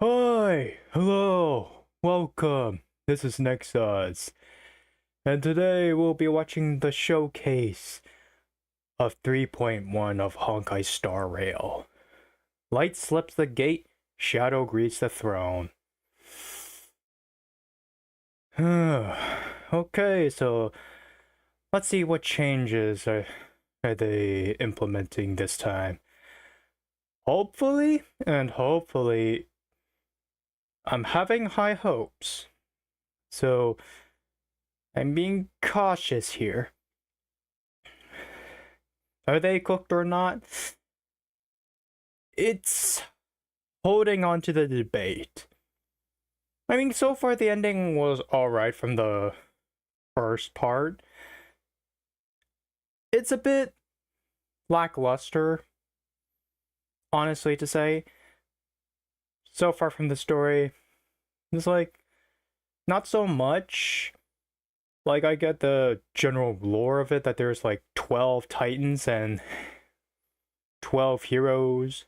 Hi, hello, welcome. This is Nex-oz, and today we'll be watching the showcase of 3.1 of Honkai Star Rail. Light slips the gate, shadow greets the throne. Okay, so let's see what changes are they implementing this time. Hopefully, I'm having high hopes. So I'm being cautious here. Are they cooked or not? It's holding on to the debate. I mean, so far the ending was alright from the first part. It's a bit lackluster, honestly to say. So far from the story, it's like, not so much. Like, I get the general lore of it, that there's like 12 titans and 12 heroes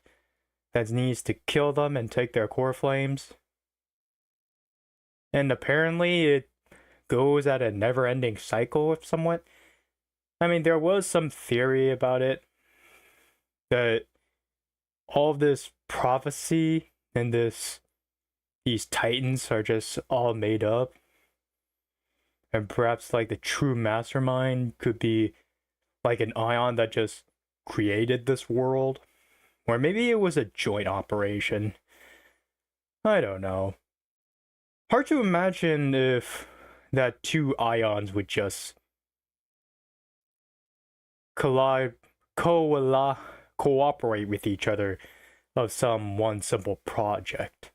that needs to kill them and take their core flames. And apparently it goes at a never-ending cycle, if somewhat. I mean, there was some theory about it, that all of this prophecy and these titans are just all made up. And perhaps like the true mastermind could be like an ion that just created this world. Or maybe it was a joint operation. I don't know. Hard to imagine if that two ions would just cooperate with each other of some one simple project.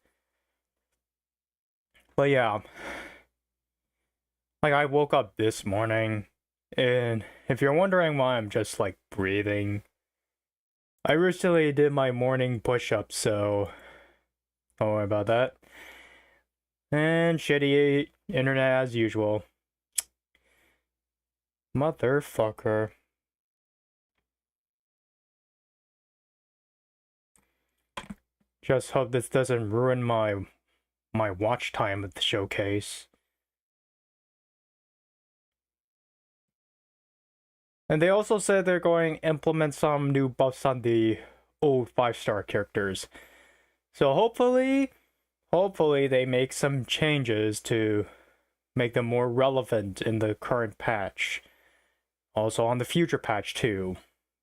But yeah, like I woke up this morning, and if you're wondering why I'm just like breathing, I recently did my morning push-ups, so don't worry about that. And shitty internet as usual. Motherfucker. Just hope this doesn't ruin my watch time at the showcase. And they also said they're going to implement some new buffs on the old 5-star characters. So hopefully they make some changes to make them more relevant in the current patch. Also on the future patch too,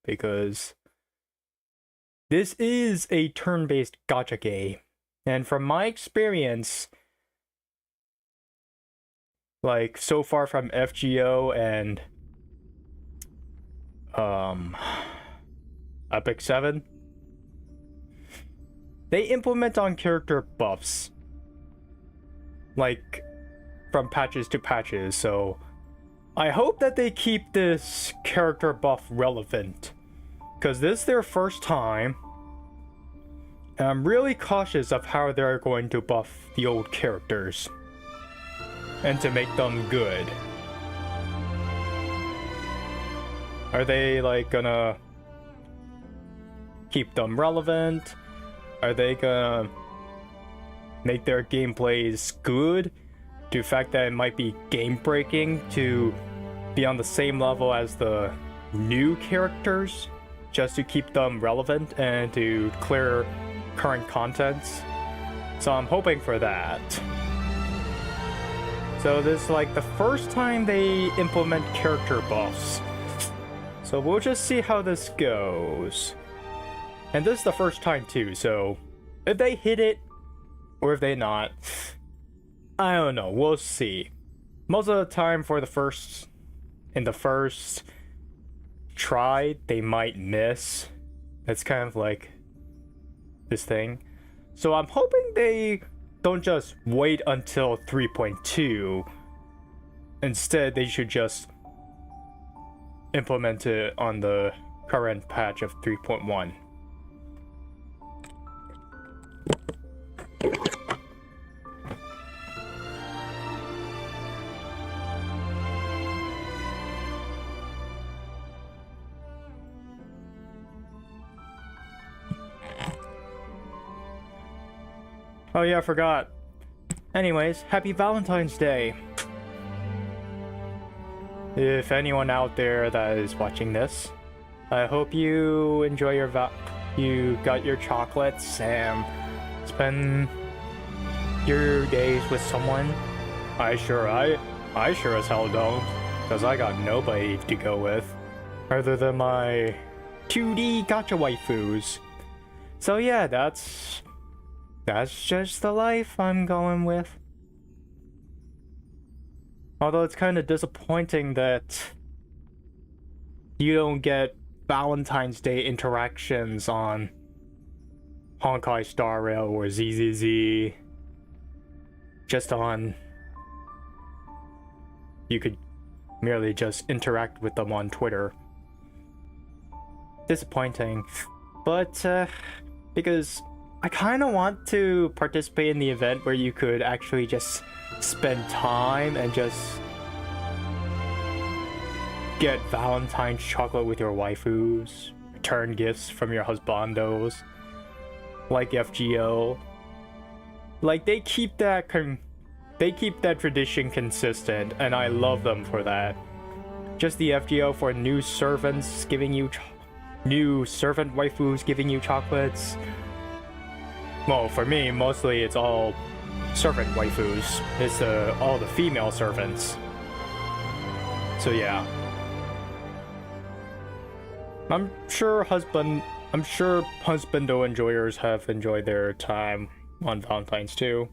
because this is a turn-based gacha game. And from my experience, like so far from FGO and Epic 7, they implement on character buffs like from patches to patches, so I hope that they keep this character buff relevant, because this is their first time, and I'm really cautious of how they're going to buff the old characters and to make them good. Are they like gonna keep them relevant? Are they gonna make their gameplays good? To the fact that it might be game breaking to be on the same level as the new characters, just to keep them relevant and to clear current contents. So I'm hoping for that. So this is like the first time they implement character buffs. So we'll just see how this goes. And this is the first time too, so if they hit it, or if they not, I don't know, we'll see. Most of the time in the first try, they might miss. That's kind of like this thing. So I'm hoping they don't just wait until 3.2. Instead, they should just implement it on the current patch of 3.1. Oh yeah, I forgot. Anyways, happy Valentine's Day. If anyone out there that is watching this, I hope you enjoy your you got your chocolates and spend your days with someone. I sure as hell don't, because I got nobody to go with other than my 2D gacha waifus. So yeah, that's just the life I'm going with. Although it's kind of disappointing that you don't get Valentine's Day interactions on Honkai Star Rail or ZZZ. Just on... You could merely just interact with them on Twitter. Disappointing. But, because I kind of want to participate in the event where you could actually just spend time and just get Valentine's chocolate with your waifus, return gifts from your husbandos, like FGO. Like, they keep that tradition consistent, and I love them for that. Just the FGO for new servants giving you new servant waifus giving you chocolates. Well, for me, mostly it's all servant waifus. It's all the female servants. So yeah. I'm sure husbando enjoyers have enjoyed their time on Valentine's too.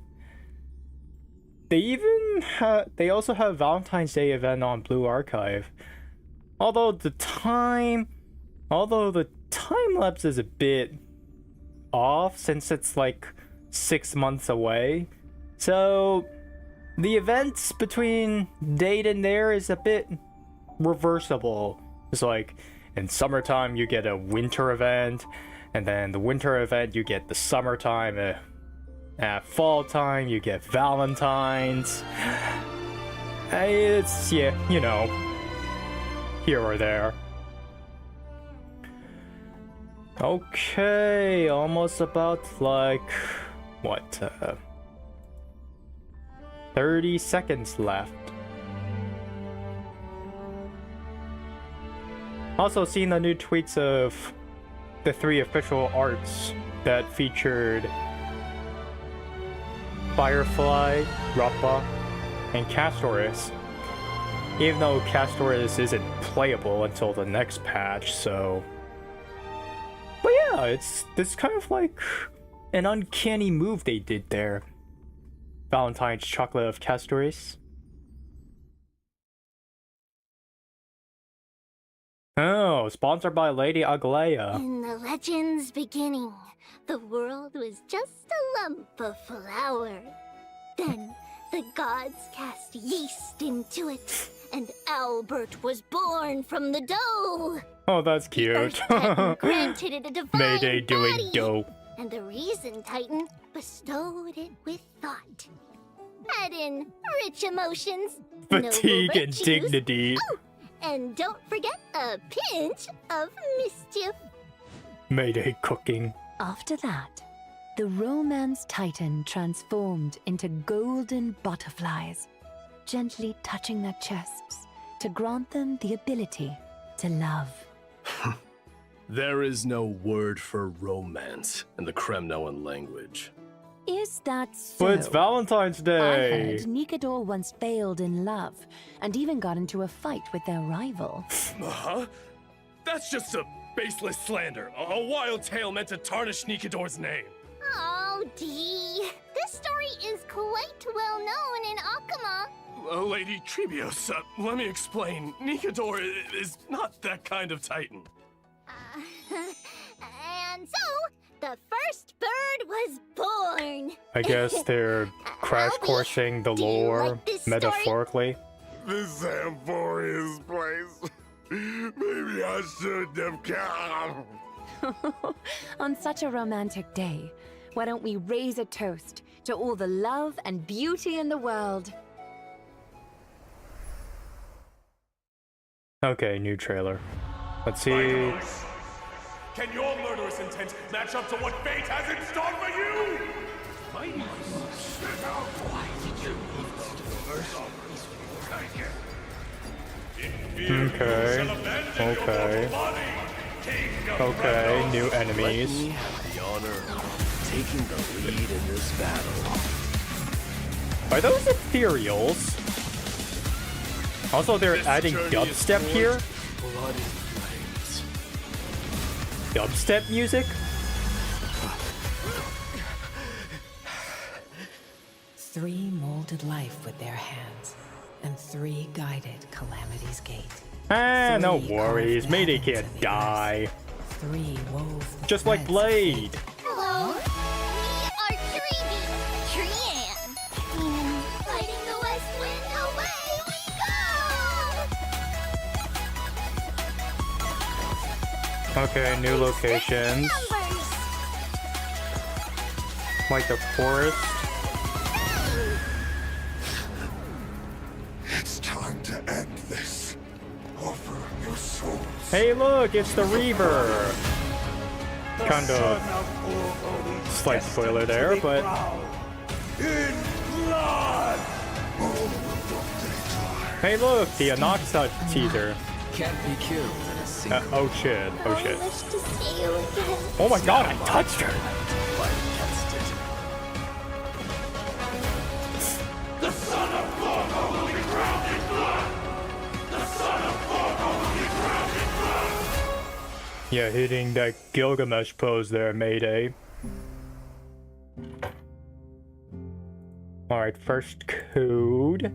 They also have Valentine's Day event on Blue Archive. Although the time lapse is a bit off since it's like 6 months away. So the events between date and there is a bit reversible. It's like in summertime you get a winter event, and then the winter event you get the summertime. At fall time you get Valentine's. It's, yeah, you know, here or there. Okay, almost about like what, 30 seconds left. Also seen the new tweets of the 3 official arts that featured Firefly, Rappa, and Castoris. Even though Castoris isn't playable until the next patch, so... But yeah, it's kind of like an uncanny move they did there. Valentine's chocolate of Castoris. Oh, sponsored by Lady Aglaia. In the legend's beginning, the world was just a lump of flour. Then the gods cast yeast into it, and Albert was born from the dough. Oh, that's cute. The Earth Titan granted it a divine Mayday doing body, dough. and the Reason Titan bestowed it with thought. Add in rich emotions, Fatigue noble and virtues, dignity. oh, and don't forget a pinch of mischief. Mayday cooking. After that, the Romance Titan transformed into golden butterflies, gently touching their chests to grant them the ability to love. There is no word for romance in the Kremnoan language. Is that so? But it's Valentine's I Day. heard Nikador once failed in love, and even got into a fight with their rival. Huh? That's just a baseless slander. A wild tale meant to tarnish Nikador's name. Oh, Dee. This story is quite well known in Akama. Lady Trebios, let me explain. Nikador is not that kind of titan. And so, the first bird was born. I guess they're crash coursing the do you lore like this story? metaphorically. This Amphoria's place. Maybe I shouldn't have come. On such a romantic day, why don't we raise a toast to all the love and beauty in the world? Okay, new trailer. Let's see. Can your murderous intent match up to what fate has in store for you? Okay. Okay. Okay, new enemies. Let me have the honor of taking the lead in this battle. Are those ethereals? Also, they're adding dubstep here? Blood in flames. Dubstep music? Three molded life with their hands, and three guided Calamity's gate. Ah, no Three worries. carved Mayday lands can't of the die. Three wove the Just like threads of Blade. fate. Hello, we are Treeby, Trian. And fighting the West Wind, away we go! Okay, new locations. Numbers! Like the forest. It's time to end this. Offer your souls. Hey, look, it's the Reaver. Kind of slight spoiler there, but hey, look, the Nex-oz teaser. Can't be killed in a single Oh shit! Oh I shit! wish to see you again. Oh my god! I touched her. fight against it. Yeah, hitting that Gilgamesh pose there, Mayday. Alright, first code.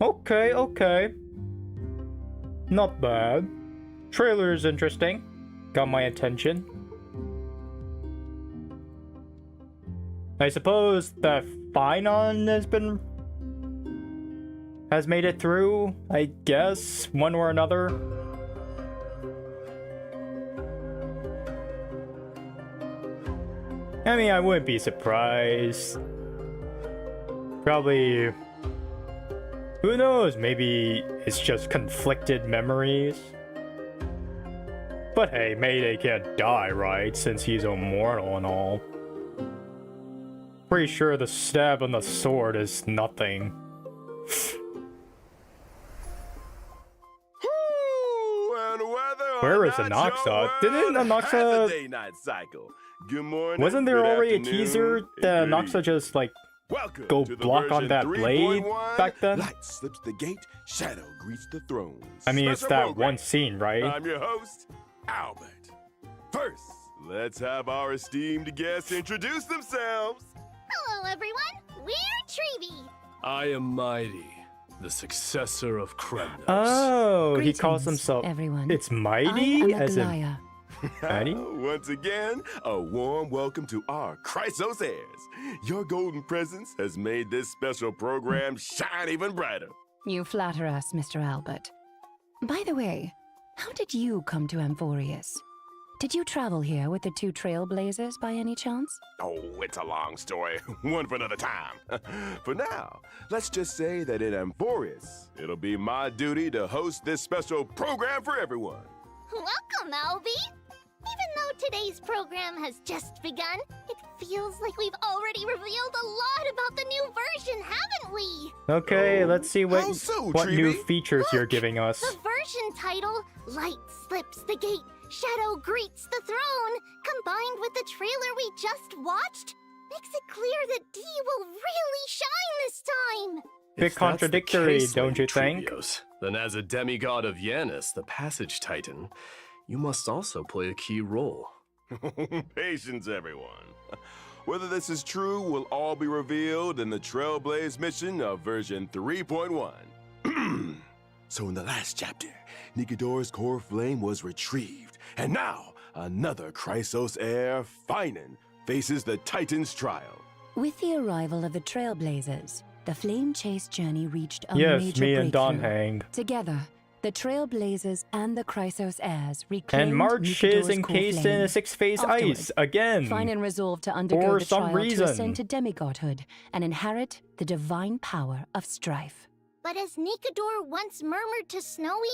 Okay, okay. Not bad. Trailer is interesting. Got my attention. I suppose that Finon has made it through, I guess, one or another. I mean, I wouldn't be surprised. Probably, who knows, maybe it's just conflicted memories. But hey, Mayday can't die, right? Since he's immortal and all. Pretty sure the stab on the sword is nothing. Where is the Nex-oz? Didn't the Nex-oz... Day-night cycle. Good morning. Wasn't there good already a afternoon, teaser and that good Nex-oz just like Welcome go to the block on version that blade 3.1. back then? Light slips the gate, shadow greets the throne. I mean, it's Special that program. one scene, right? I'm your host, Albert. First, let's have our esteemed guests introduce themselves. Hello, everyone. We're Treeby. I am Mighty, the successor of Kremnos. Oh, he calls Greetings, himself. everyone. It's I Mighty, am as in Aglaya. Mighty. Once again, a warm welcome to our Chrysos heirs. Your golden presence has made this special program shine even brighter. You flatter us, Mr. Albert. By the way, how did you come to Amphorius? Did you travel here with the two trailblazers by any chance? Oh, it's a long story. One for another time. For now, let's just say that in Amphorius, it'll be my duty to host this special program for everyone. Welcome, Albie. Even though today's program has just begun, it feels like we've already revealed a lot about the new version, haven't we? Okay, Oh, let's see how so, what new Treeby? features you're giving us. The version title, Light Slips the Gate, Shadow Greets the Throne, combined with the trailer we just watched, makes it clear that D will really shine this time. Bit If that's the contradictory, case, don't you Lady think? Trebios, then as a demigod of Yanis, the Passage Titan, you must also play a key role. Patience, everyone. Whether this is true will all be revealed in the Trailblaze mission of version 3.1. So in the last chapter, Nikodor's core flame was retrieved, and now another Chrysos heir, Finon, faces the Titan's trial. With the arrival of the trailblazers, the flame chase journey reached a Yes, major me and Don breakthrough. hanged. Together, the trailblazers and the Chrysos heirs reclaimed And March is Nikodor's encased core in a flame. six-phase Afterward, ice again. Finon resolved to undergo For the some trial reason. to ascend to demigodhood and inherit the divine power of strife. But as Nikodor once murmured to Snowy,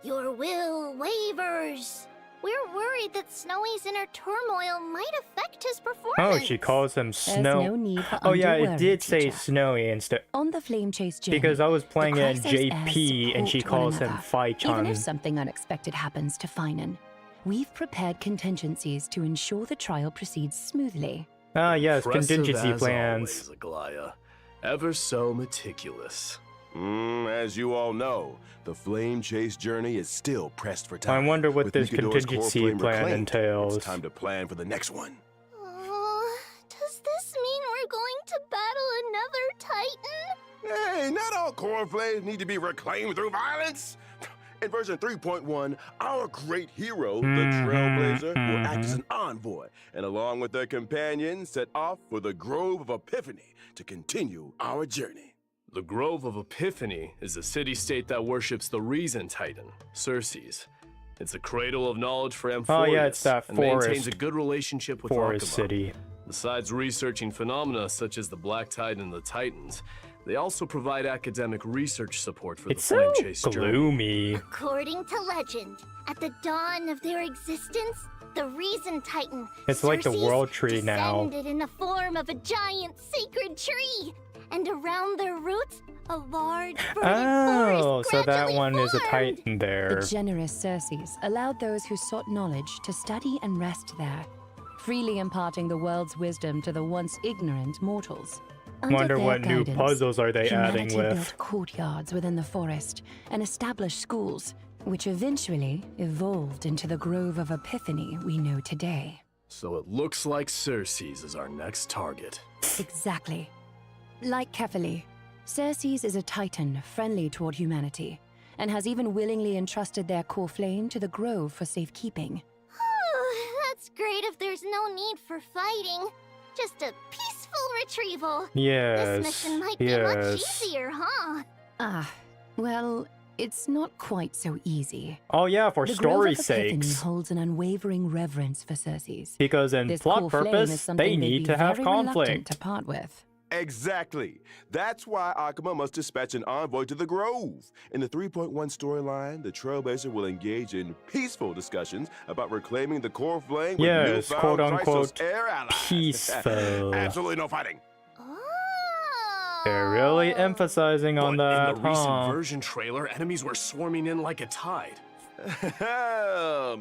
Your will wavers. We're worried that Snowy's inner turmoil might affect his performance. Oh, she calls him There's Snow. no need for Oh yeah, it under-worry, did say teacher. Snowy instead. On the Flame Chase journey, Because I was playing the in Chrysos heirs JP and she support one calls him another. Fai-chan. Even if something unexpected happens to Finan, we've prepared contingencies to ensure the trial proceeds smoothly. Ah, yes, Impressive contingency as plans. always, Aglaya. Ever so meticulous. As you all know, the Flame Chase journey is still pressed for I time. wonder what With this Nikador's core contingency flame plan reclaimed, entails. It's time to plan for the next one. Does this mean we're going to battle another Titan? Hey, not all core flames need to be reclaimed through violence. In version 3.1, our great hero, the Trailblazer, will act as an envoy, and along with their companions, set off for the Grove of Epiphany to continue our journey. The Grove of Epiphany is a city-state that worships the Reason Titan, Circes. It's a cradle of knowledge for Amphiorus, Oh, yeah, it's that and maintains forest- a good relationship with Forest Akuma. City. Besides researching phenomena such as the Black Tide and the Titans, they also provide academic research support for It's the Flame so Chase journey. gloomy. According to legend, at the dawn of their existence, the Reason Titan, It's like the Circes, world tree now. descended in the form of a giant sacred tree, and around their roots, a large verdant Oh, forest so that gradually one is a formed. Titan there. The generous Circes allowed those who sought knowledge to study and rest there, freely imparting the world's wisdom to the once ignorant mortals. Under Wonder their what new guidance, puzzles are they adding humanity with. built courtyards within the forest and established schools, which eventually evolved into the Grove of Epiphany we know today. So it looks like Circes is our next target. Exactly. Like Kefali, Circes is a titan friendly toward humanity, and has even willingly entrusted their core flame to the Grove for safekeeping. That's great if there's no need for fighting. Just a peaceful retrieval. Yes. This mission might be much Yes. easier, huh? Ah, well, it's not quite so easy. Oh yeah, for The Grove story's of Epiphany sakes. holds an unwavering reverence for Circes. Because in This plot core flame is purpose, something they they'd need be to have very reluctant conflict. to part with. Exactly. That's why Akuma must dispatch an envoy to the Grove. In the 3.1 storyline, the Trailblazer will engage in peaceful discussions about reclaiming the core flame with Yes, newfound quote-unquote, Chrysos heir allies. peaceful. Absolutely no fighting. Oh. They're really emphasizing on But that, in the recent huh? version trailer, enemies were swarming in like a tide.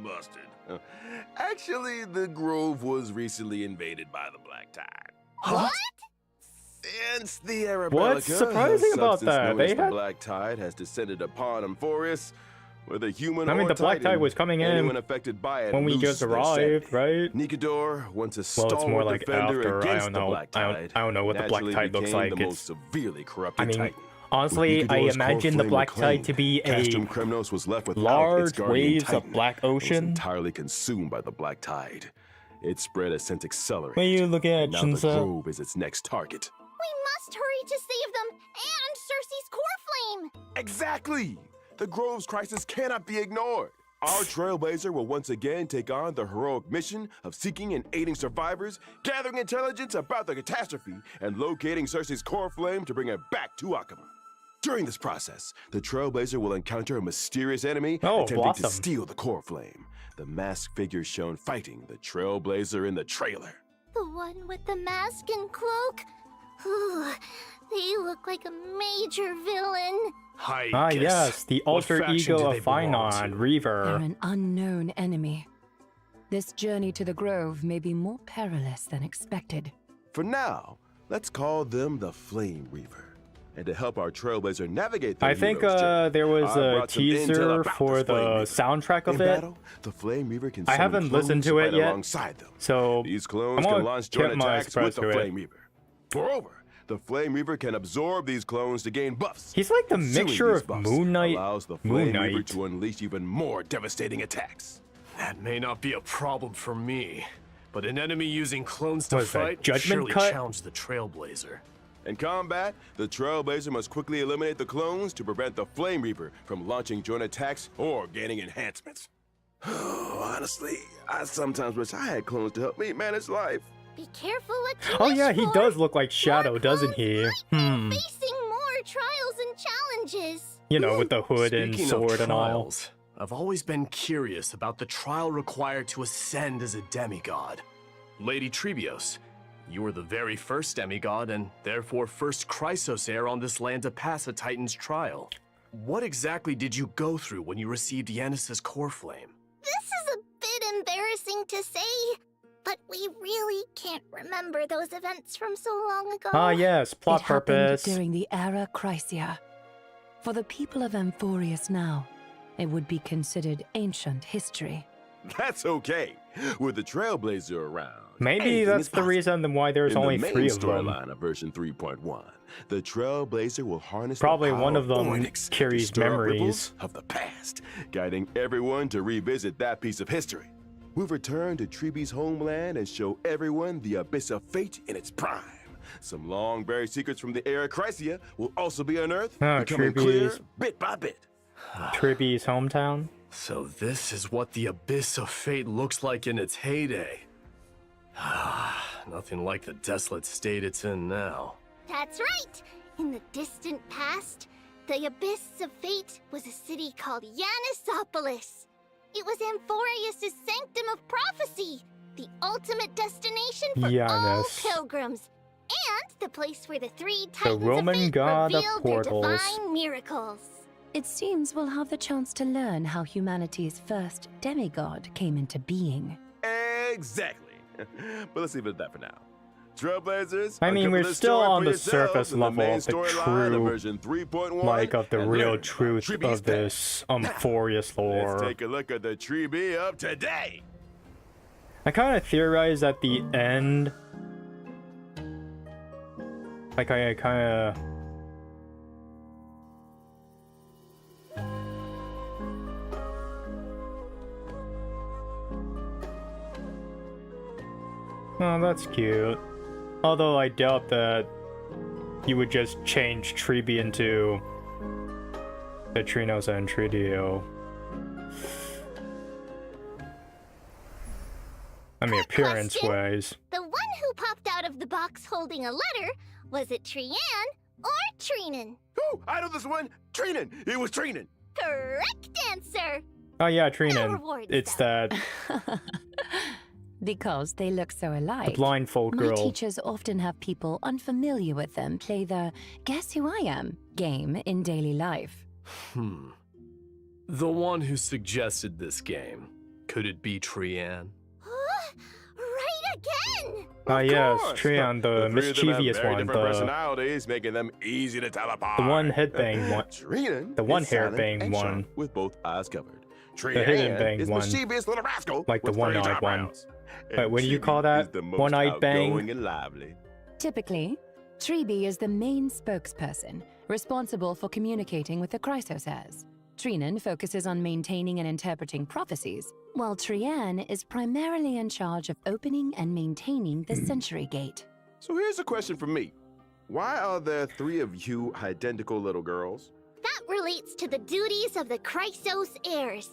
Busted. Actually, the Grove was recently invaded by the Black Tide. What? Hence the Arabella. What's surprising about that? They The had- Black Tide has descended upon Amphiorus, whether human I mean, or the Black Titan, Tide was coming in anyone affected by it when we lose just their arrived, sanity. right? Nikador, once a Well, stalwart it's more like defender after. I against don't the know. Black Tide, I don't know what the Black naturally Tide looks became like. the It's. most severely corrupted I mean, Titan. honestly, With I Nikador's imagine core the flame Black Tide to be Castrum a Kremnos was left without its large guardian waves Titan. of black It was ocean. entirely consumed by the Black Tide. Its spread has since accelerated. What are you looking at, Now the Shinza? Grove is its next target. We must hurry to save them and Circe's core flame. Exactly! The Grove's crisis cannot be ignored. Our Trailblazer will once again take on the heroic mission of seeking and aiding survivors, gathering intelligence about the catastrophe, and locating Circe's core flame to bring it back to Akuma. During this process, the Trailblazer will encounter a mysterious enemy Oh, attempting Blossom. to steal the core flame. The masked figure shown fighting the Trailblazer in the trailer. The one with the mask and cloak? Ooh, they look like a major villain. Ah, yes, the alter ego of Finon, They're Reaver. an unknown enemy. This journey to the Grove may be more perilous than expected. For now, let's call them the Flame Reaver. And to help our Trailblazer navigate the I think hero's journey, there was I a brought some intel teaser about for the Flame the Reaver. soundtrack of In it, battle, the Flame Reaver can I summon haven't listened clones to it fight yet. alongside them. so These I'm clones gonna can launch joint keep my attacks with surprise the to it. Flame Reaver. Moreover, the Flame Reaver can absorb these clones to gain buffs. He's like the Consuming mixture these of buffs Moon Knight. allows the Moon Flame Reaver Knight. to unleash even more devastating attacks. That may not be a problem for me, but an enemy using clones to What is that, fight would Judgment surely Cut? challenge the Trailblazer. In combat, the Trailblazer must quickly eliminate the clones to prevent the Flame Reaper from launching joint attacks or gaining enhancements. Honestly, I sometimes wish I had clones to help me manage life. Be careful what you Oh wish yeah, he for. does look like Shadow, More doesn't he? clones Facing more trials and challenges. You know, with the hood and Speaking sword of and all. trials, I've always been curious about the trial required to ascend as a demigod. Lady Trebios, you were the very first demigod and therefore first Chrysos heir on this land to pass a Titan's trial. What exactly did you go through when you received Yanis's core flame? This is a bit embarrassing to say, but we really can't remember those events from so long ago. Ah, yes, plot It happened purpose. during the Era Chrysia. For the people of Amphorius now, it would be considered ancient history. That's okay. With the Trailblazer around, Maybe anything that's is the possible. reason why there's In only the main 3 of them. storyline of version 3.1, the Trailblazer will harness Probably the power one of them Onyx to carries stir up memories. ripples of the past, guiding everyone to revisit that piece of history. We'll return to Treebe's homeland and show everyone the Abyss of Fate in its prime. Some long-buried secrets from the Era Chrysia will also be unearthed, Oh, becoming clear Treebe's- bit by bit. Triby's hometown. So this is what the Abyss of Fate looks like in its heyday. Nothing like the desolate state it's in now. That's right. In the distant past, the Abyss of Fate was a city called Yanisopolis. It was Amphorius' sanctum of prophecy, the ultimate destination for all Giannis. pilgrims, and the place where the 3 Titans Roman of Fate god of revealed their portals. divine miracles. It seems we'll have the chance to learn how humanity's first demigod came into being. Exactly. But let's leave it at that for now. Trailblazers, I mean, uncover we're this still story on for the surface yourselves in the level main of the storyline of true, version 3.1, like, of the and real learn about truth Treebe's of this past. Amphorius Let's lore. take a look at the Treebe of today. I kind of theorized at the end, like I kind of. Oh, that's cute. Although I doubt that you would just change Treebe into the Trinos and Tridio. I mean, Quick appearance question. wise. The one who popped out of the box holding a letter, was it Trian or Trinan? Oh, I know this one. Treenan. It was Treenan. Correct answer. Oh yeah, No Trinan. rewards, It's though. that Because they look so alike. the blindfold My girl. teachers often have people unfamiliar with them play the Guess Who I Am game in daily life. The one who suggested this game, could it be Trian? Right again! Ah yes, course. Trian, the 3 of them have mischievous very one, different the personalities, making them easy to tell apart. one headbang one. Treenan The one is silent hairbang and one. sharp with both eyes covered. hidden bang is one. mischievous little rascal Like the with one-eyed strange one. eyebrows. Wait, And what do you Chibi call that? is the most One-eyed bang? outgoing and lively. Typically, Treebe is the main spokesperson, responsible for communicating with the Chrysos heirs. Trinan focuses on maintaining and interpreting prophecies, while Trian is primarily in charge of opening and maintaining the Century Gate. So here's a question from me. Why are there 3 of you identical little girls? That relates to the duties of the Chrysos heirs.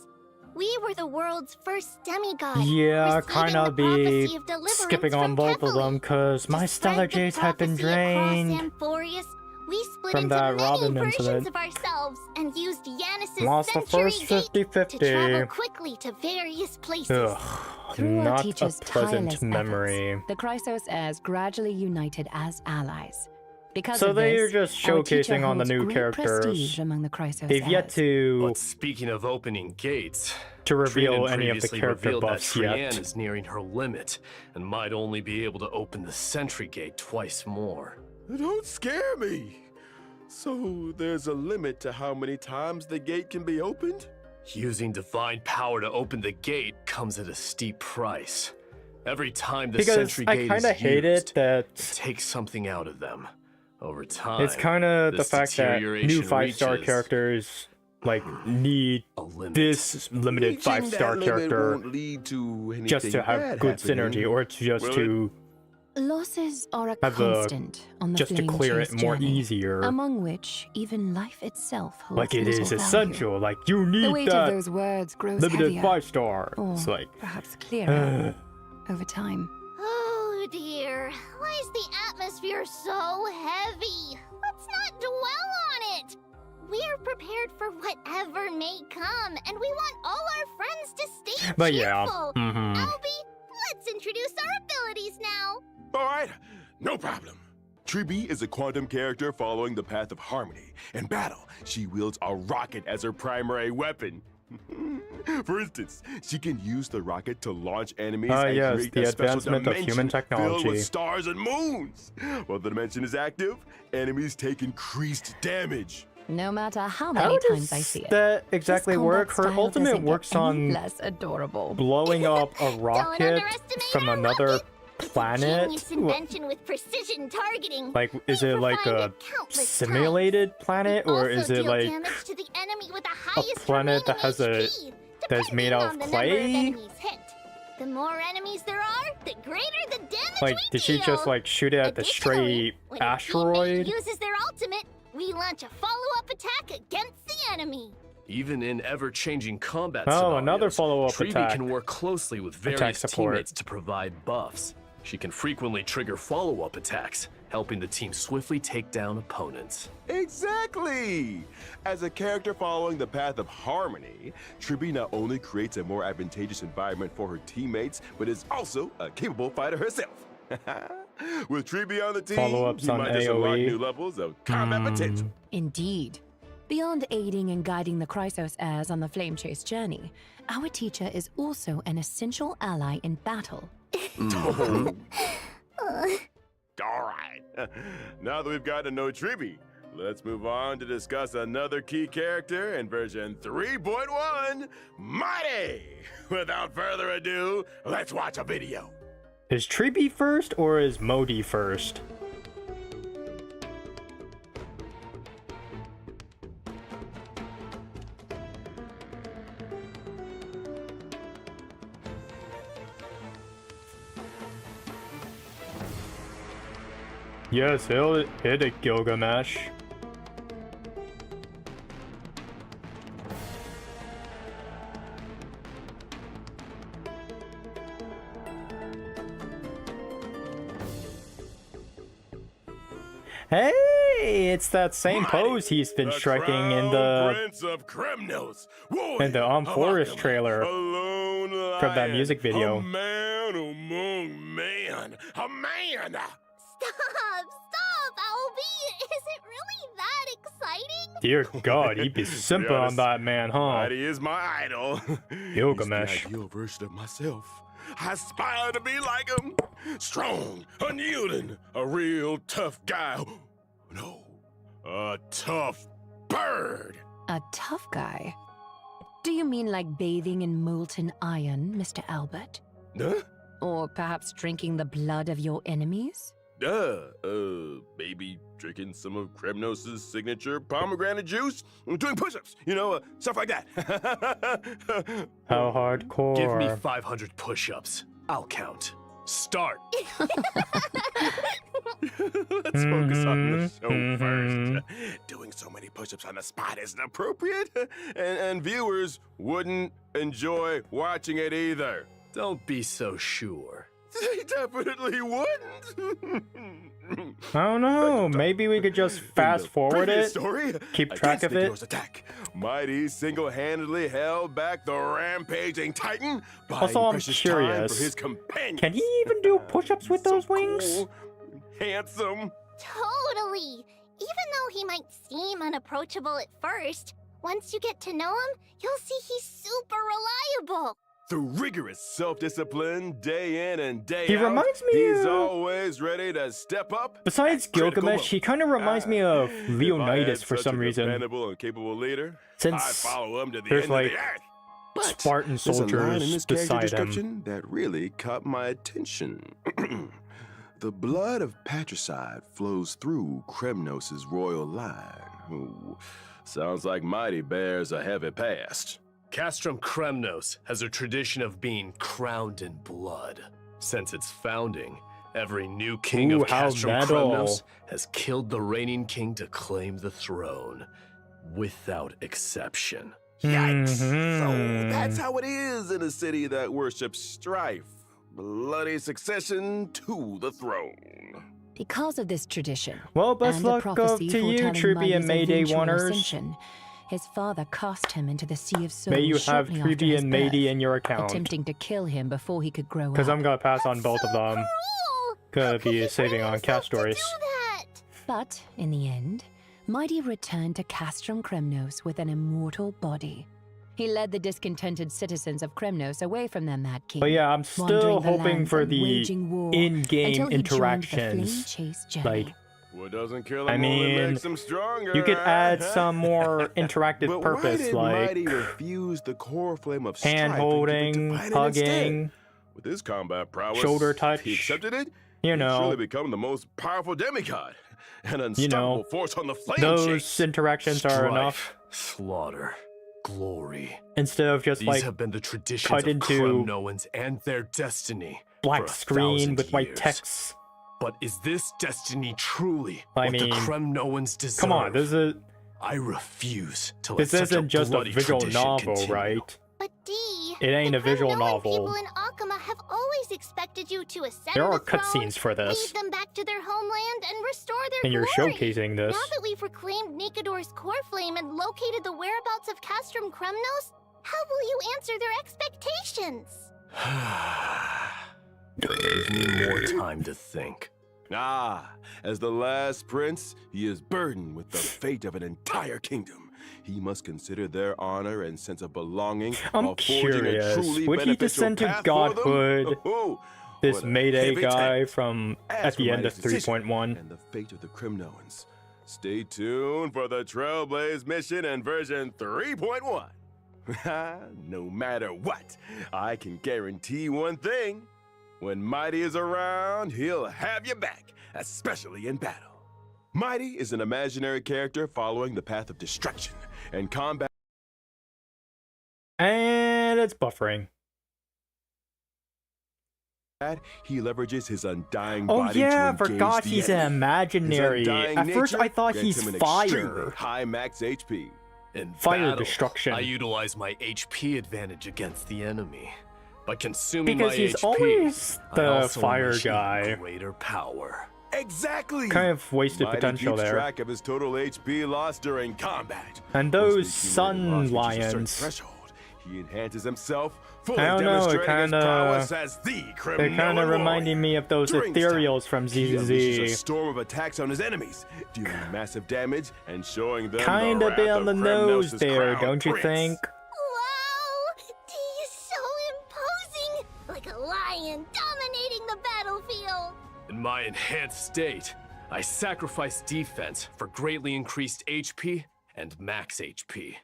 We were the world's first demigod. Yeah, receiving kind of the be prophecy of deliverance skipping on from both of Kefali. them, cause my To stellar spread the jades have been prophecy across drained. Amphorius, we split from into that many Robin versions incident. of ourselves and used Yanis's Lost the Century first Gate to travel 50-50. quickly to various places. Ugh, Through our not a teacher's pleasant tireless memory. efforts, the Chrysos heirs gradually united as allies. Because So of they this, are just our teacher showcasing on the holds new great characters. prestige among the Chrysos They've yet heirs. to But speaking of opening gates, reveal Trinan any of the previously character revealed that buffs Trian yet. is nearing her limit and might only be able to open the Sentry Gate twice more. Don't scare me. So there's a limit to how many times the gate can be opened? Using divine power to open the gate comes at a steep price. Every time the Because Sentry I Gate kind of is hate used, it that it takes something out of them. Over time, it's kind of the this fact that new deterioration 5-star reaches characters like need a limit. this limited Reaching 5-star that limit character won't lead to just to anything have bad good happening, synergy, or to just will to Losses are a have a- constant on the just to Flame clear it Chase more journey, easier. among which even life itself holds Like it little is value. essential. Like you The need weight of that those words grows limited heavier, 5-star. or It's like perhaps clearer uh, over time. Oh dear, why is the atmosphere so heavy? Let's not dwell on it. We're prepared for whatever may come, and we want all our friends to stay But cheerful. yeah. Albie, let's introduce our abilities now. All right, no problem. Tree is a quantum character following the path of harmony. In battle, she wields a rocket as her primary weapon. For instance, she can use the rocket to launch enemies and yes, create the a special advancement of dimension human filled technology. with stars and moons. While the dimension is active, enemies take increased damage. No matter how How many times does I see it. that exactly this work? combat Her style ultimate doesn't get works any on less adorable. blowing up a rocket underestimate from our another rocket. planet. Genius invention with precision targeting. Like, is We've it like refined a it countless simulated planet, times. or We is also it deal like damage to the enemy with the highest planet that has remaining a HP, that's made out of depending on the number clay? enemies hit. The more enemies there are, the greater the damage like? we Did she deal. just like shoot it at the Additionally, straight when a teammate asteroid? uses their ultimate, we launch a follow-up attack against the enemy. Even in ever-changing combat Oh, scenarios, another follow-up Tree attack. can work closely with Attack various support. teammates to provide buffs. She can frequently trigger follow-up attacks, helping the team swiftly take down opponents. Exactly! As a character following the path of harmony, Tree not only creates a more advantageous environment for her teammates, but is also a capable fighter herself. With Tree on the team, Follow-ups you on might just unlock AoE. new levels of combat potential. Indeed. Beyond aiding and guiding the Chrysos heirs on the Flame Chase journey, our teacher is also an essential ally in battle. All right. Now that we've gotten to know Tree, let's move on to discuss another key character in version 3.1, Mighty! Without further ado, let's watch a video. Is Tree first or is Modi first? Yes, he'll hit it, Gilgamesh. Hey, it's that same pose he's been The striking in Crown the Prince of Kremnos, Armed Forest trailer from that music video. A man among man, a man. Stop, Albie! Is it really that exciting? Dear God, he'd be simping on honest, that man, huh? Mighty is my idol. Gilgamesh. He's the ideal version of myself. I aspire to be like him. Strong, unyielding, a real tough guy. No, a tough bird. A tough guy? Do you mean like bathing in molten iron, Mr. Albert? Huh? Or perhaps drinking the blood of your enemies? Maybe drinking some of Kremnos' signature pomegranate juice, doing push-ups, stuff like that. How hardcore? Give me 500 push-ups. I'll count. Start. Let's focus on the show first. Doing so many push-ups on the spot isn't appropriate, and viewers wouldn't enjoy watching it either. Don't be so sure. They definitely wouldn't. I don't know. Maybe we could just fast forward it. Story, Keep track of the it. Hero's attack, Mighty single-handedly held back the rampaging Titan. Also, I'm precious time curious. For his companions. Can he even do push-ups with He's those so wings? cool, handsome. Totally. Even though he might seem unapproachable at first, once you get to know him, you'll see he's super reliable. Through rigorous self-discipline, day in and day He out, reminds me he's of- always ready to step up. Besides at critical Gilgamesh, he moments. kind of reminds me of If I Leonidas had for such some a reason. dependable and capable leader, I'd Since follow him to the there's end like of the earth. But Spartan there's a line in soldiers this character beside him. description that really caught my attention. The blood of patricide flows through Kremnos' royal line. Ooh, sounds like Mighty bears a heavy past. Castrum Kremnos has a tradition of being crowned in blood. Since its founding, every new king Ooh, of how Castrum metal. Kremnos has killed the reigning king to claim the throne, without exception. Yikes. So Mhm. that's how it is in a city that worships strife. Bloody succession to the throne. Because of this tradition, Well, best and the luck prophecy to you, foretelling Tribby and Mighty's Mayday eventual Wanners. ascension, his father cast him into the Sea of Souls May you have shortly after Tribby his and Mayday birth, in your account. attempting to kill him before he could grow Because up. I'm gonna pass on That's both of so them. cruel! Gonna How could be he saving bring on himself cast to stories. do that? But, in the end, Mighty returned to Castrum Kremnos with an immortal body. He led the discontented citizens of Kremnos away from their mad king. But yeah, I'm wandering still the hoping lands for and the waging war in-game until he joined the interactions. Flame Chase journey. Like, What doesn't kill I them only mean, makes them stronger. you could add some more interactive But purpose, why did like Mighty refuse the core flame of strife and give it to hand-holding, Biden hugging, instead? With his combat prowess, shoulder touch, he accepted it. you He'd know. surely become the most powerful demigod, an unstoppable force on the flame Those chase. interactions are Strife, enough slaughter, glory. instead of just These like have been the traditions cut of into Kremnoans and their destiny. black for screen 1,000 with white years. text. But is this destiny truly I what mean, the Kremnoans deserve? Come on, I refuse to let this such isn't just a bloody visual tradition novel, continue. right? But Dee, It ain't the a visual Kremnoan novel. people in Akama have always expected you to ascend There are the throne, cutscenes for this, lead them back to their homeland, and restore their and you're glory. showcasing this. Now that we've reclaimed Nikador's core flame and located the whereabouts of Castrum Kremnos, how will you answer their expectations? Give me more time to think. Ah, as the last prince, he is burdened with the fate of an entire kingdom. He must consider their honor and sense of belonging I'm while forging a curious, truly would he beneficial descend to path for them? godhood? Oh, This what a Mayday heavy guy task. from As at for the end of Mighty's decision 3.1. and the fate of the Kremnoans, stay tuned for the Trailblaze mission in version 3.1. No matter what, I can guarantee one thing. When Mighty is around, he'll have your back, especially in battle. Mighty is an imaginary character following the path of destruction and combat. And it's buffering. He leverages his undying Oh body yeah, I to engage forgot the he's enemy. imaginary. His undying At first nature I thought grants he's him an extremely fire. high max HP. In Fire battle, destruction. I utilize my HP advantage against the enemy. By consuming Because my he's HP, always I the also fire unleash guy. greater power. Exactly. Kind of wasted Mighty potential keeps there. track of his total HP lost during combat. And Once those the sun accumulated loss reaches a certain lions. threshold, he enhances himself, fully I don't know, it demonstrating his kinda- prowess as the They're criminal kind of reminding me of those During this time, ethereals from He unleashes a ZZZ. storm of attacks on his enemies, dealing massive damage and showing them Kind the of bit wrath on the of nose Kremnos' there, crown don't you prince. think? Wow! Dee is so imposing! Like a lion dominating the battlefield! In my enhanced state, I sacrifice defense for greatly increased HP and max HP.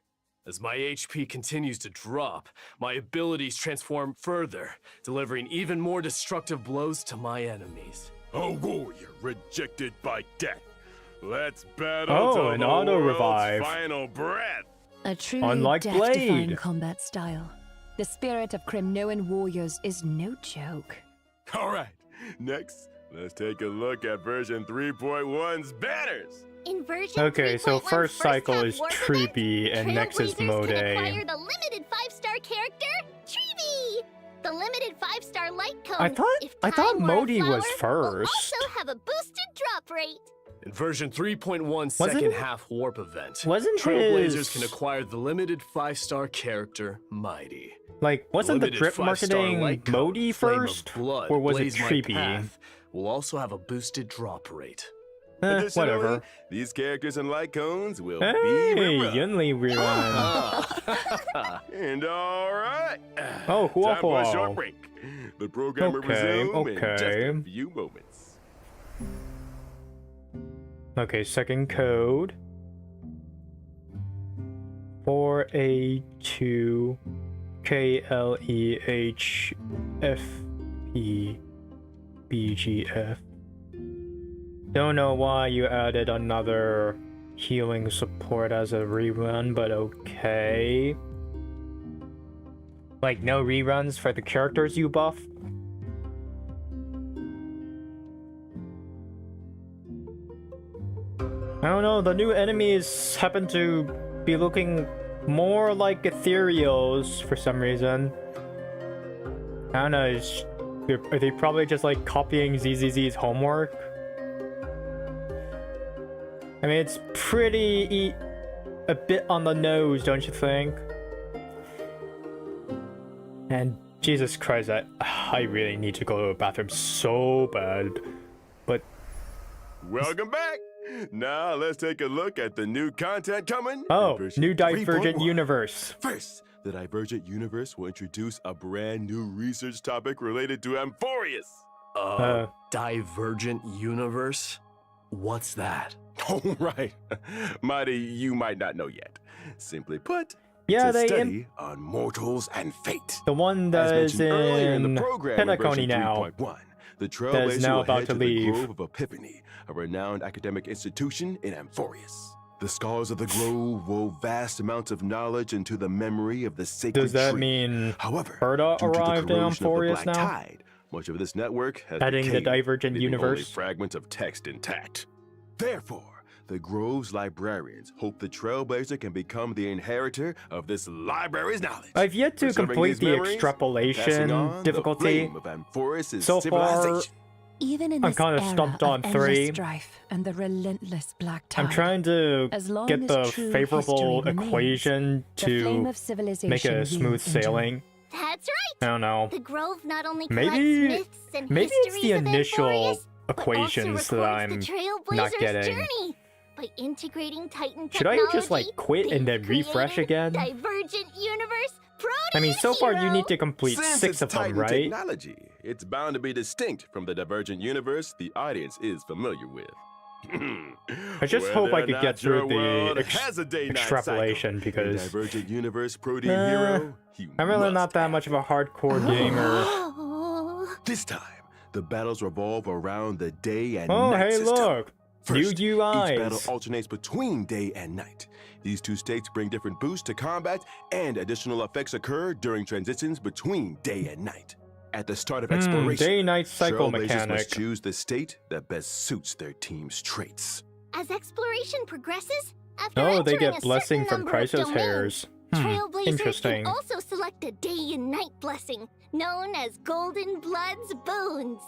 As my HP continues to drop, my abilities transform further, delivering even more destructive blows to my enemies. A warrior rejected by death. Let's battle Oh, till an the auto world's revive. final breath. A truly Unlike death-defying Blade. combat style. The spirit of Kremnoan warriors is no joke. All right, next, let's take a look at version 3.1's banners. In version Okay, so 3.1's first cycle half is warp Treepy event, and next is Trailblazers Mode. can acquire the limited 5-star character, Treepy! The limited 5-star light cone. I thought- if I thought time were a Modi was flower, will first. also have a boosted drop rate. In version 3.1 Wasn't- second half warp event, wasn't Trailblazers his- can acquire the limited 5-star character Mighty. Like, wasn't the Limited drip 5-star marketing light cone, Modi Flame of first? Blood, Or was it Blaze My Treepy? Path, will also have a boosted drop rate. Additionally, Whatever. These characters and light cones will be Hey, rerun. Yunli rerun. And all right. Oh, Time for a whoa. short break. The program will Okay, resume in just a okay. few moments. Okay, second code. 4A2 KLEHFPBGF. Don't know why you added another healing support as a rerun, but okay. Like, no reruns for the characters you buff? I don't know, the new enemies happen to be looking more like ethereals for some reason. I don't know, are they probably just like copying ZZZ's homework? I mean, it's pretty a bit on the nose, don't you think? And Jesus Christ, I really need to go to the bathroom so bad. But Welcome back! Now let's take a look at the new content coming. oh, in version new Divergent 3.1. Universe. First, the Divergent Universe will introduce a brand new research topic related to Amphorius. Divergent universe? What's that? Oh, right. Mighty, you might not know yet. Simply put, Yeah, it's a they study on mortals and fate. the one that As is mentioned earlier in in the program in Penacony version now. 3.1, the That is Trailblazer now will about head to to leave. the Grove of Epiphany, a renowned academic institution in Amphorius. The scholars of the grove wove vast amounts of knowledge into the memory of the sacred Does that tree. mean However, Herta due to the arrived in corrosion of the Amphorius Black now? Tide, much of this network has Heading the decayed, Divergent leaving only Universe? fragments of text intact. Therefore, the Grove's librarians hope the Trailblazer can become the inheritor of this library's knowledge. I've yet to preserving complete these the memories, extrapolation passing on difficulty. The flame of Amphorius' So far, civilization. Even in I'm this kinda era stumped of on endless 3. strife and the relentless black tide, I'm trying to as long get as the true favorable history remains, equation the flame to of civilization make a will smooth endure. sailing. That's right. I don't know. The Grove not only Maybe- collects myths and maybe it's histories the of initial Amphorius, but also equations that records I'm the Trailblazer's not getting. journey. By integrating Titan Should I just like technology, quit and then they've refresh created again? Divergent Universe I mean, so far you Hero. need to complete Since 6 it's of them, Titan right? technology, it's bound to be distinct from the Divergent Universe the audience is familiar with. I just hope I Whether or could not get through your the world has a day-night extrapolation cycle, because in Divergent Universe Protean Hero, you I'm really must not that have much of it. a hardcore gamer. Oh, This time, the battles revolve around the day and Oh, night hey, system. look! First, New each battle UIs. alternates between day and night. These two states bring different boosts to combat, and additional effects occur during transitions between day and night. At the start of exploration, Day-night cycle Trailblazers mechanic. must choose the state that best suits their team's traits. as exploration progresses, after Oh, they entering get a blessing certain from number of Chrysos domains, hairs. Trailblazers Interesting. can also select a day and night blessing, known as Golden Blood's Boons.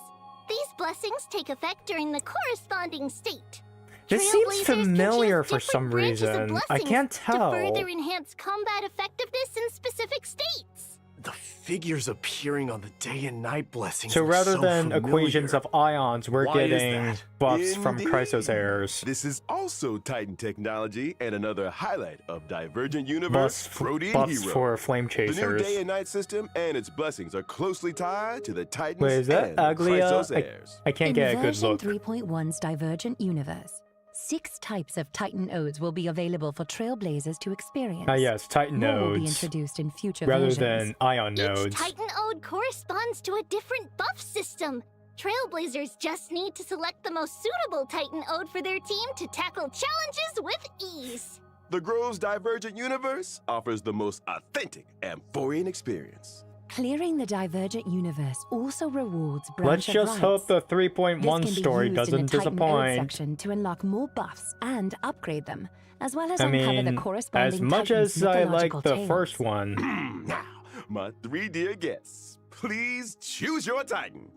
These blessings take effect during the corresponding state. This seems Trailblazers can familiar choose for different some branches of reason. I blessings can't tell. To further enhance combat effectiveness in specific states. The figures appearing on the day and night blessings. So look rather so than familiar. equations of ions, we're Why is getting that? buffs from Indeed. Chrysos heirs. This is also Titan technology and another highlight of Divergent Universe Protean Buffs Hero. for flame The new chasers. day and night system and its blessings are closely tied to the Titans Wait, is that and Aglia? Chrysos heirs. I can't In get a good version look. 3.1's Divergent Universe, 6 types of Titan Odes will be available for Trailblazers to experience. Ah, yes, Titan More will be nodes introduced in future rather versions. than ion Each nodes. Titan Ode corresponds to a different buff system. Trailblazers just need to select the most suitable Titan Ode for their team to tackle challenges with ease. The Grove's Divergent Universe offers the most authentic Amphorian experience. Clearing the Divergent Universe also rewards branch Let's of just rights. hope the This 3.1 can be story used doesn't in the Titan Ode disappoint. section to unlock more buffs and upgrade them, as well as I uncover mean, the corresponding as much Titan's as I like mythological the tales. first one, Now, my 3 dear guests, please choose your Titan.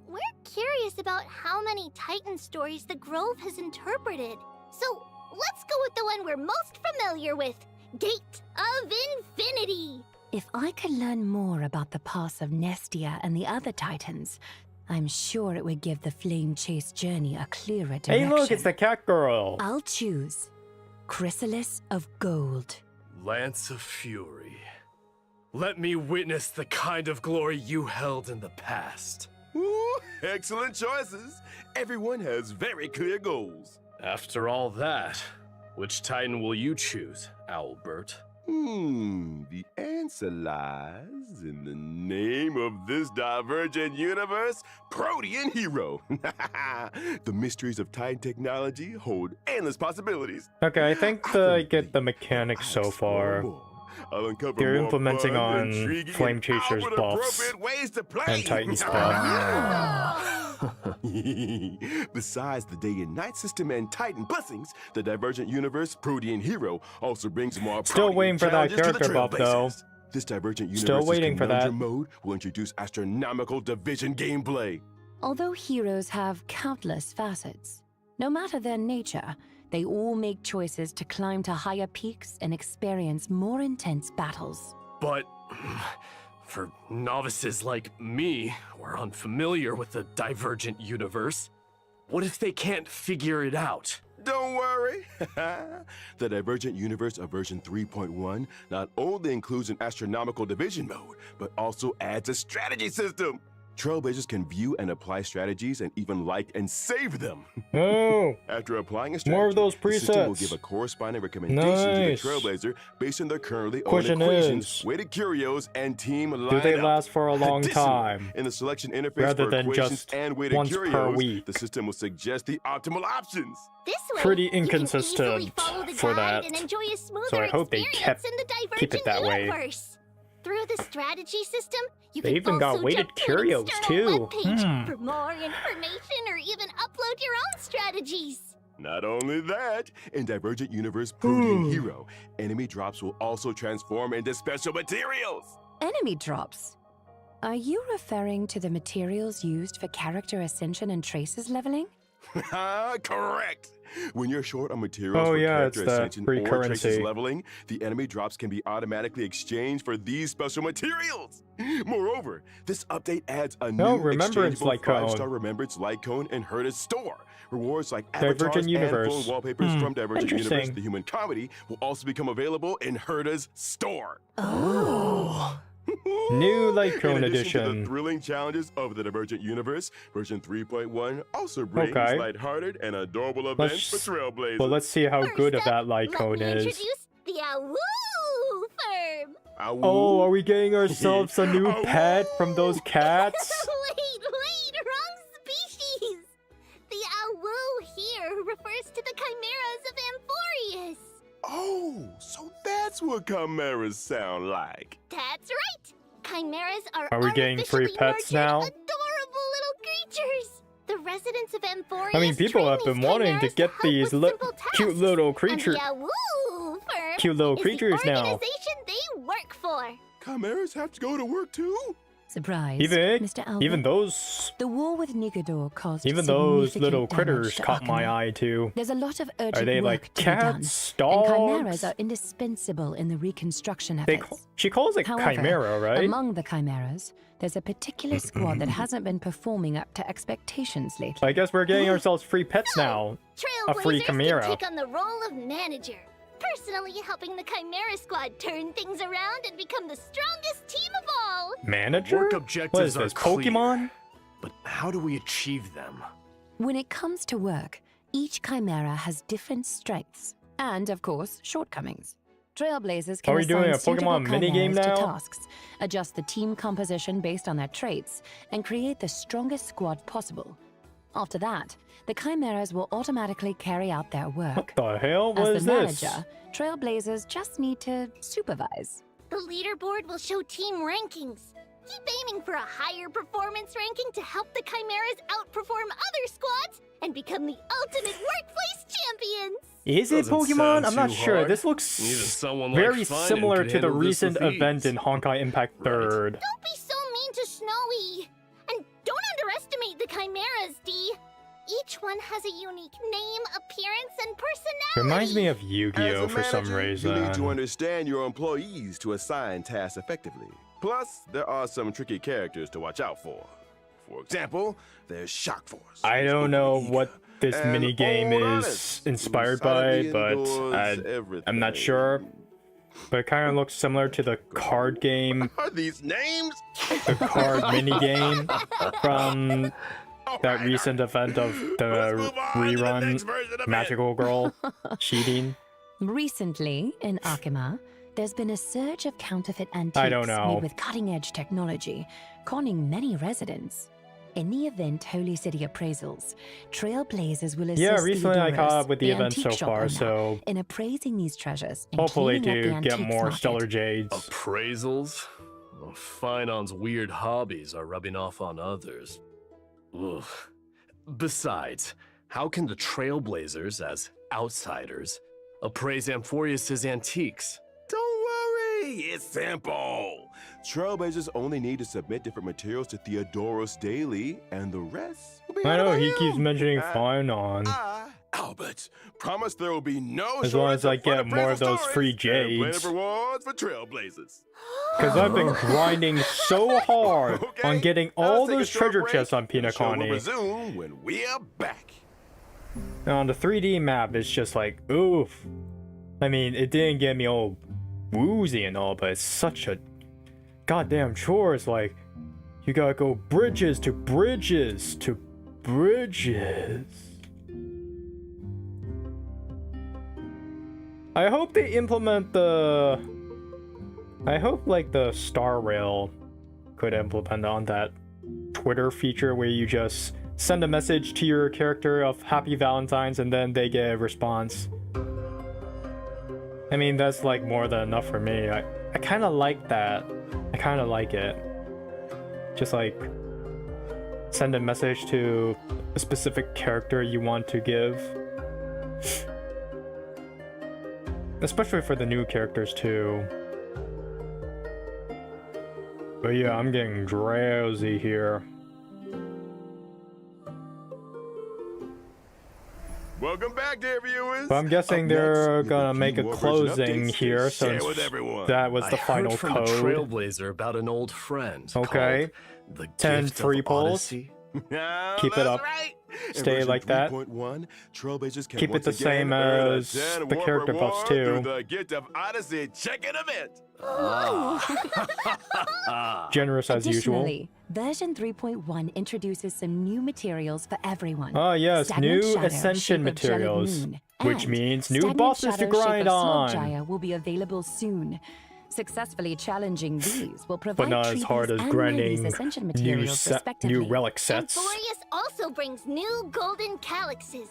We're curious about how many Titan stories the Grove has interpreted. So let's go with the one we're most familiar with, Gate of Infinity. If I could learn more about the past of Nestia and the other Titans, I'm sure it would give the Flame Chase journey a clearer direction. hey look, it's the cat girl. I'll choose Chrysalis of Gold. Lance of Fury. Let me witness the kind of glory you held in the past. Ooh, excellent choices. Everyone has very clear goals. After all that, which Titan will you choose, Owlbert? The answer lies in the name of this Divergent Universe, Protean Hero. The mysteries of Titan technology hold endless possibilities. Okay, I think I get the mechanics so far. I'll uncover They're more implementing fun, on intriguing, Flame and Chasers buffs outward-appropriate ways to play. and Titan's buff. Besides the day and night system and Titan blessings, the Divergent Universe Protean Hero also brings more Still Protean waiting for that challenges to the character buff, though. Trailblazers. This Divergent Still Universe's waiting for that. Conundrum mode will introduce astronomical division gameplay. Although heroes have countless facets, No matter their nature, they all make choices to climb to higher peaks and experience more intense battles. But for novices like me, who are unfamiliar with the divergent universe, what if they can't figure it out? Don't worry. The Divergent Universe of version 3.1 not only includes an astronomical division mode, but also adds a strategy system. Trailblazers can view and apply strategies and even like and save them. Oh, After applying a strategy, more of those the system will presets. give a corresponding recommendation Nice. to the Trailblazer based on their currently owned Question equations, is, weighted curios, and team lineup. do they last for a long Additionally, time? in the selection interface rather for than equations just and weighted once per curios, week? the system will suggest the optimal options. This way, Pretty you can inconsistent easily follow the for guide that. and enjoy a smoother So I hope they experience in the keep it Divergent that way. universe. Through the strategy system, you They can even got also weighted jump to an curios, external too. webpage for more information or even upload your own strategies. Not only that, in Divergent Universe Protean Hero, enemy drops will also transform into special materials. Enemy drops. Are you referring to the materials used for character ascension and traces leveling? Correct. When you're short on materials Oh, for yeah, character it's the ascension free or traces currency. leveling, the enemy drops can be automatically exchanged for these special materials. Moreover, this update adds a No, new Remembrance exchangeable Light Cone. 5-star Remembrance Light Cone in Herta's store. Rewards like Divergent avatars Universe. and full wallpapers from Divergent Universe, Interesting. the Human Comedy, will also become available in Herta's store. Oh. New Light Cone In addition to edition. the thrilling challenges of the Divergent Universe, version 3.1 also brings Okay. lighthearted and adorable events for Trailblazers. Well, let's see how First good of up, that Light let Cone me is. introduce the Awoo firm. Oh, are we getting ourselves a new pet from those cats? wait, wrong species. The Awoo here refers to the chimeras of Amphorius. Oh, so that's what chimeras sound like. That's right. Chimeras are Are we getting free artificially pets nurtured, now? adorable little creatures. The residents of Amphorius I mean, people train have been these wanting to chimeras get help these with simple cute tasks, little and creatures. the Awoo firm Cute little is creatures the now. organization they work for. Chimeras have to go to work too? Surprise, Even Mr. Albert. even those The war with Nigador caused even those significant little damage critters to caught my Arkana. eye too. There's a lot of urgent Are they work like to be done, cats, and chimeras dogs? are indispensable in the reconstruction They efforts. she calls it However, chimera, right? Among the chimeras, there's a particular squad that hasn't been performing up to expectations lately. I guess we're getting ourselves free pets now. A free Trailblazers chimera. can take on the role of manager, personally helping the Chimera Squad turn things around and become the strongest team of all. Manager? Work What objectives is are this, clear, Pokemon? but how do we achieve them? When it comes to work, each chimera has different strengths and, of course, shortcomings. Trailblazers can Are we doing assign a suitable Pokemon minigame chimeras to now? tasks, adjust the team composition based on their traits, and create the strongest squad possible. After that, the chimeras will automatically carry out their work. What the hell? What As is the this? manager, Trailblazers just need to supervise. The leaderboard will show team rankings. Keep aiming for a higher performance ranking to help the Chimeras outperform other squads and become the ultimate workplace champions. Is it Doesn't Pokemon? sound I'm not too sure. hard. This looks Even someone very like Finan similar could to the handle this recent with event ease. in Honkai Impact Right. 3rd. Don't be so mean to Snowy. And don't underestimate the Chimeras, D. Each one has a unique name, appearance, and personality. Reminds me of As Yu-Gi-Oh! a for some manager, reason. you need to understand your employees to assign tasks effectively. Plus, there are some tricky characters to watch out for. For example, there's Shock Force. I don't know what this And mini game Old is Honest, inspired whose oddity by, but endures I'm not everything. sure. But it kind of looks similar to the card game, Are these names? the card mini game from All that right, recent event of let's the move on to the next rerun version of it. Magical Girl cheating. Recently, in Akima, there's been a surge of counterfeit antiques I don't know. made with cutting-edge technology, conning many residents. In the event Holy City Appraisals, Trailblazers will assist Yeah, the recently I caught Adoras, up with the event antique so shop far, owner, so in appraising these treasures and hopefully cleaning up to the get antiques more market. Stellar Jades. Appraisals? Well, Finon's weird hobbies are rubbing off on others. Ugh. Besides, how can the Trailblazers, as outsiders, appraise Amphorius' antiques? Don't worry, it's simple. Trailblazers only need to submit different materials to Theodoros daily, and the rest will be I handled know, by he him. keeps mentioning Uh, Finon. I Albert, promise there will be no As long as I shortage of fun get more of appraisal those free stories and plenty jades. of rewards for Trailblazers. Because I've been grinding so hard Okay, on getting now let's all take a those short treasure break, chests on and the show will Pinakani. resume when we are back. And on the 3D map, it's just like, oof. I mean, it didn't get me all woozy and all, but it's such a goddamn chore. It's like, you gotta go bridges to bridges to bridges. I hope they implement the... I hope, like, the Star Rail could implement on that Twitter feature where you just send a message to your character of Happy Valentine's and then they get a response. I mean, that's, like, more than enough for me. I kind of like that. I kind of like it. Just, like, send a message to a specific character you want to give. Especially for the new characters too. But yeah, I'm getting drowsy here. Welcome back, dear viewers. But I'm guessing Up they're next, we gonna have make a more version closing updates to here share since with everyone. that was the I final heard from code. a trailblazer about an old friend. Okay. Called the 10 Gift free of polls. Odyssey. Now, Keep it that's up. right. In Stay version like that. 3.1, Trailblazers can Keep it once the again same earn a as 10 the warp character buffs reward too. through the Gift of Odyssey check-in event. Generous as usual. Additionally, version 3.1 introduces some new materials for everyone. Ah yes, Stagnant new Shadow, Ascension Shape of Gelid materials. Moon, Which and means new Stagnant bosses to Shadow, grind Shape of on. Sludgyre will be available soon. Successfully challenging these will provide But not as hard treaties as and grinding Melis Ascension new, materials, respectively. new relic And sets. Boreas also brings new golden calyxes.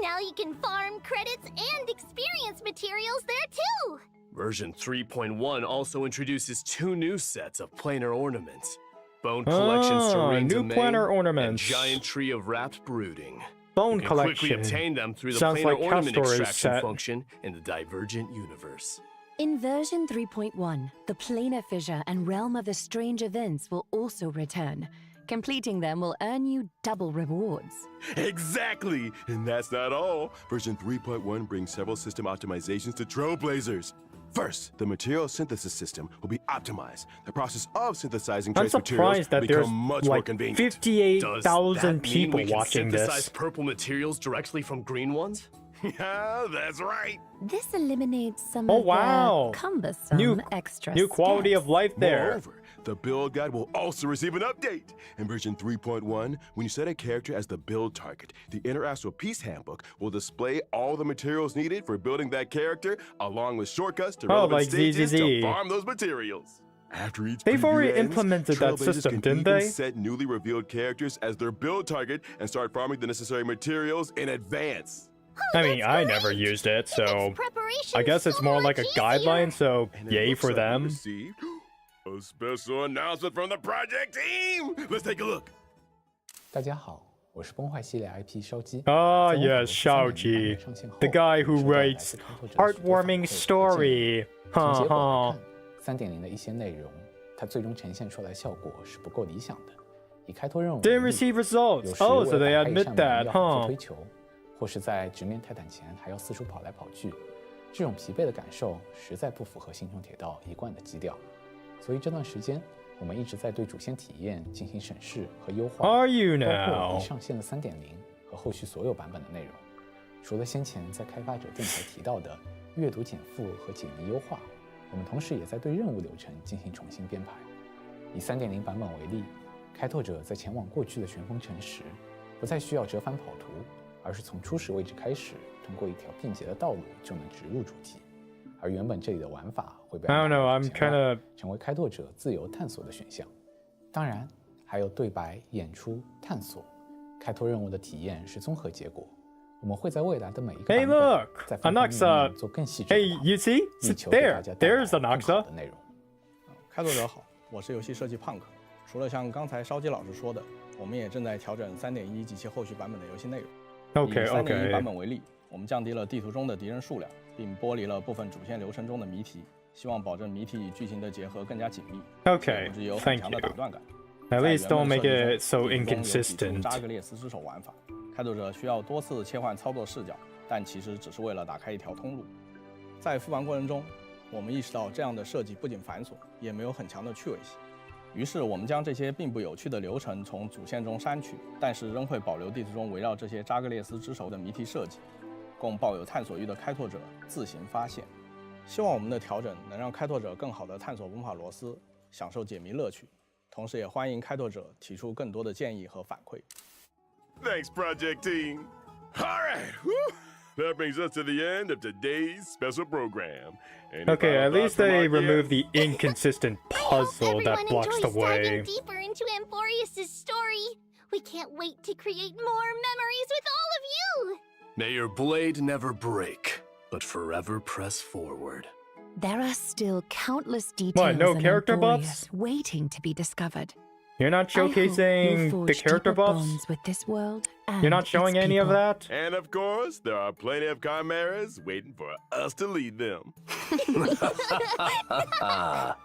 Now you can farm credits and experience materials there too. Version 3.1 also introduces 2 new sets of planar ornaments. Bone Collection Serene new Domain planar and ornaments. Giant Tree of Wrapped Brooding. Bone You can quickly collection. obtain them through the Sounds planar like ornament Castor's extraction set. function in the Divergent universe. In version 3.1, the Planar Fissure and Realm of the Strange Events will also return. Completing them will earn you double rewards. Exactly! And that's not all. Version 3.1 brings several system optimizations to Trailblazers. First, the material synthesis system will be optimized. The process of synthesizing I'm trace materials surprised that will there's become much more like convenient. Does that 58,000 mean people we can watching synthesize this. purple materials directly from green ones? Yeah, that's right. This eliminates some Oh, of wow. the cumbersome extra New quality steps. of life there. Moreover, the build guide will also receive an update. In version 3.1, when you set a character as the build target, the Interastral Peace Handbook will display all the materials needed for building that character, along with shortcuts to relevant like stages ZZZ. to farm those materials. After each They've preview already ends, implemented that Trailblazers system, can didn't even they? set newly revealed characters as their build target and start farming the necessary materials in advance. I mean, I never used it, so Preparation I guess it's so more much like a easier. guideline, so And it yay looks for like we them. received a special announcement from the project team. Let's take a look. 大家好，我是崩坏系列 IP 烧鸡。 Ah, 在我 yes, 访问3 Xiaoji, 年版本上线后 the guy who 收到来 writes 自开拓者的许多反馈 heartwarming 和建议 story. 从 Huh, 结果 huh. 来看，3.0的一些内容，它最终呈现出来的效果是不够理想的。以开拓任务 Didn't 为例 receive 有 results. 时 Oh, 为 so 了 they 打开一 admit 扇门 that, 要反复 huh? 推球，或是在直面泰坦前还要四处跑来跑去，这种疲惫的感受实在不符合星穹铁道一贯的基调。所以这段时间，我们一直在对主线体验进行审视和优化。 Are you 包括 now? 已上线的3.0和后续所有版本的内容，除了先前在开发者电台提到的阅读减负和解谜优化，我们同时也在对任务流程进行重新编排。以3.0版本为例，开拓者在前往过去的旋风城时，不再需要折返跑图，而是从初始位置开始，通过一条便捷的道路就能直入主题。而原本这里的玩法会被 I don't 安排 know, 到 I'm 前外 kinda 成为开拓者自由探索的选项。当然，还有对白、演出、探索。开拓任务的体验是综合结果。我们会在未来的每一个 Hey, 版本 look, 在方方面 Anaxa. 面做更细致的 Hey, 化 you see? 力求给大 There, 家带来 there's 更好 Anaxa. 的内容。开拓者好，我是游戏设计 Punk。除了像刚才烧鸡老师说的，我们也正在调整3.1及其后续版本的游戏内容。 Okay, 以3.1 okay. 版本为例，我们降低了地图中的敌人数量，并剥离了部分主线流程中的谜题，希望保证谜题与剧情的结合更加紧密， Okay, 同时有很 thank 强的打 you. 断感。 At 在 least 原 don't 本 make 设计中 it so 地图中有几处 inconsistent. 扎格列斯之手玩法，开拓者需要多次切换操作视角，但其实只是为了打开一条通路。在复盘过程中，我们意识到这样的设计不仅繁琐，也没有很强的趣味性。于是我们将这些并不有趣的流程从主线中删去，但是仍会保留地图中围绕这些扎格列斯之手的谜题设计，供抱有探索欲的开拓者自行发现。希望我们的调整能让开拓者更好地探索文法螺丝，享受解谜乐趣。同时也欢迎开拓者提出更多的建议和反馈。Thanks, Project Team. All right, whew. That brings us to the end of today's special program. Okay, at least they removed the inconsistent puzzle that Everyone blocks the enjoys diving way. deeper into Amphorius' story. We can't wait to create more memories with all of you. May your blade never break, but forever press forward. There are still countless details no in character Amphorius buffs? waiting to be discovered. You're not I hope you'll showcasing forge the character deeper buffs? bonds with this world and You're not its showing any of people. that? And of course, there are plenty of chimeras waiting for us to lead them.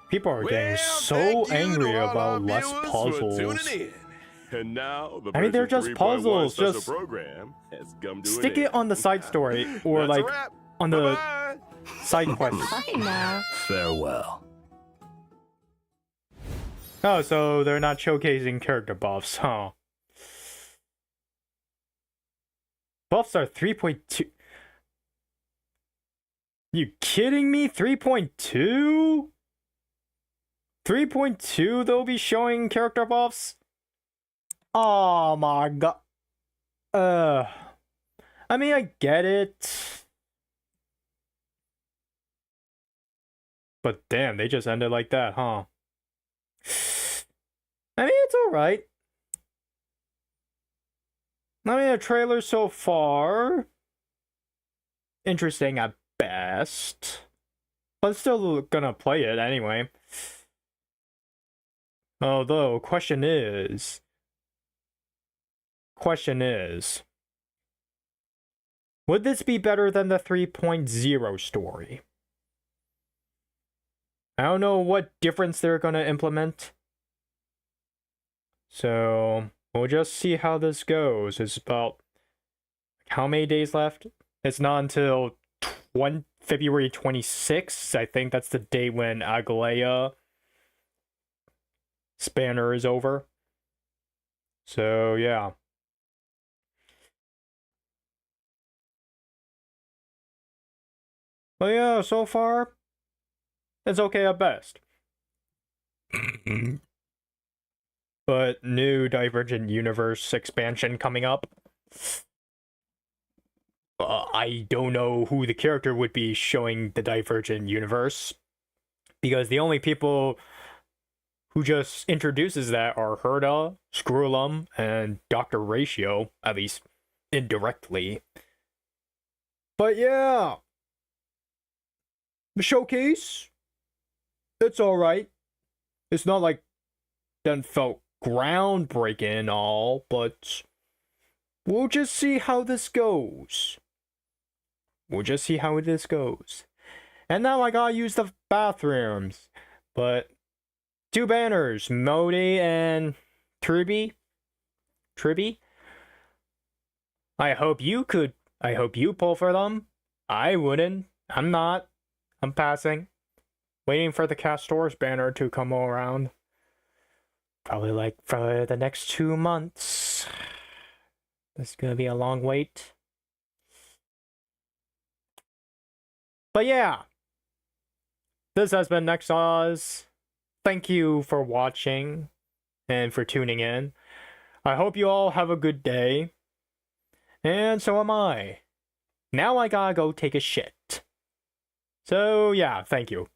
People are getting Well, so thank you angry to all about our less viewers for puzzles. tuning in. And now the I mean, they're version just 3.1 puzzles, special just program has come to an Stick it end. on the side story or That's a like wrap. on the Bye-bye. side quest. Bye now. Farewell. Oh, so they're not showcasing character buffs, huh? Buffs are 3.2. You kidding me? 3.2? 3.2 they'll be showing character buffs? Oh my god. I mean, I get it. But damn, they just ended like that, huh? I mean, it's alright. I mean, the trailer so far, interesting at best. But still gonna play it anyway. Although, question is, would this be better than the 3.0 story? I don't know what difference they're gonna implement. So, we'll just see how this goes. It's about how many days left? It's not until February 26th. I think that's the date when Agalea Spanner is over. So, yeah. But yeah, so far, it's okay at best. But new Divergent Universe expansion coming up. I don't know who the character would be showing the Divergent Universe, because the only people who just introduces that are Herda, Screwlum, and Dr. Ratio, at least indirectly. But yeah, the showcase, it's alright. It's not like that felt groundbreaking and all, but we'll just see how this goes. And now I gotta use the bathrooms. But two banners, Modi and Tribby. I hope you pull for them. I wouldn't. I'm not. I'm passing. Waiting for the Castors banner to come around. Probably like for the next 2 months. It's gonna be a long wait. But yeah, this has been Nex-oz. Thank you for watching and for tuning in. I hope you all have a good day. And so am I. Now I gotta go take a shit. So yeah, thank you.